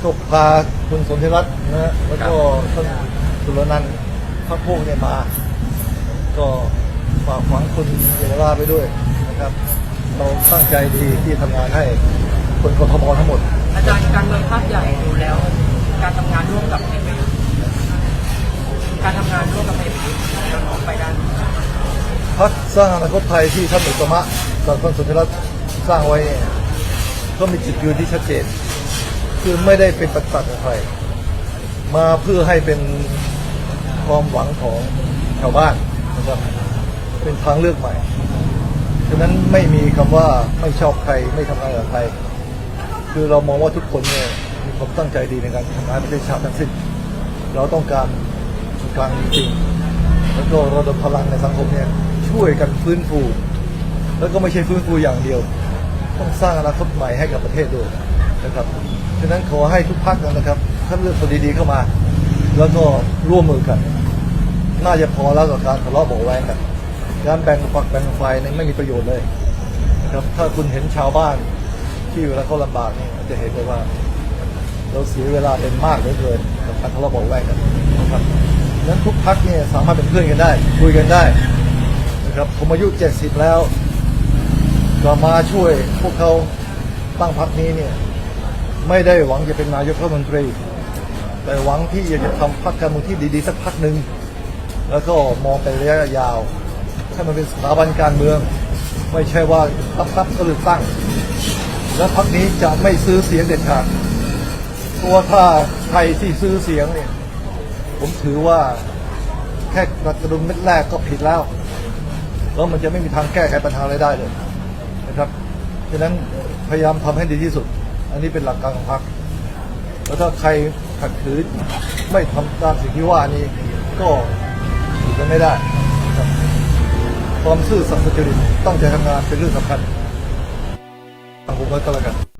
ก็พาคุณสนธิรัตน์นะฮะแล้วก็ท่านสุรนันท์พักพวกเนี่ยมาก็ฝากฝังคุณเยาวราชไปด้วยนะครับเราตั้งใจดีที่ทำงานให้คนกทมทั้งหมดอาจารย์การเมืองภาคใหญ่ดูแล้วการทำงานร่วมกับการทำงานร่วมกับเอกมันออกไปได้พรรคสร้างอนาคตไทยที่ท่านอุตมะกับท่านสุนทรรัตน์สร้างไว้ก็มีจุดยืนที่ชัดเจนคือไม่ได้เป็นปฏิปักษ์กับใครมาเพื่อให้เป็นความหวังของชาวบ้านนะครับเป็นทางเลือกใหม่ฉะนั้นไม่มีคำว่าไม่ชอบใครไม่ทำงานกับใครคือเรามองว่าทุกคนเนี่ยมีความตั้งใจดีในการทำงานประเทศชาติทั้งสิ้นเราต้องการกลางจริงแล้วก็ระดมพลังในสังคมเนี่ยช่วยกันฟื้นฟูแล้วก็ไม่ใช่ฟื้นฟูอย่างเดียวต้องสร้างอนาคตใหม่ให้กับประเทศด้วยนะครับฉะนั้นขอให้ทุกพรรคนะครับท่านเลือกคนดีๆเข้ามาแล้วก็ร่วมมือกันน่าจะพอแล้วกับการทะเลาะเบาะแว้งกันการแบ่งฝักแบ่งฝ่ายนั้นไม่มีประโยชน์เลยนะครับถ้าคุณเห็นชาวบ้านที่เวลาเขาลำบากเนี่ยจะเห็นเลยว่าเราเสียเวลาเป็นมากเหลือเกินกับการทะเลาะเบาะแว้งกันนะครับนั้นทุกพรรคเนี่ยสามารถเป็นเพื่อนกันได้คุยกันได้นะครับผมอายุ70แล้วก็มาช่วยพวกเขาตั้งพรรคนี้เนี่ยไม่ได้หวังจะเป็นนายกรัฐมนตรีแต่หวังที่จะทำพรรคการเมืองที่ดีๆสักพรรคหนึ่งแล้วก็มองไประยะยาวให้มันเป็นสถาบันการเมืองไม่ใช่ว่าตั้งก็เลือกตั้งและพรรคนี้จะไม่ซื้อเสียงเด็ดขาดตัวถ้าใครที่ซื้อเสียงเนี่ยผมถือว่าแค่กระดุมเม็ดแรกก็ผิดแล้วมันจะไม่มีทางแก้ไขปัญหาอะไรได้เลยนะครับฉะนั้นพยายามทำให้ดีที่สุดอันนี้เป็นหลักการของพรรคแล้วถ้าใครขัดขืนไม่ทำตามสิ่งที่ว่านี้ก็อยู่กันไม่ได้ความซื่อสัตย์สุจริตตั้งใจทำงานเป็นเรื่องสำคัญทางผมก็แล้วกัน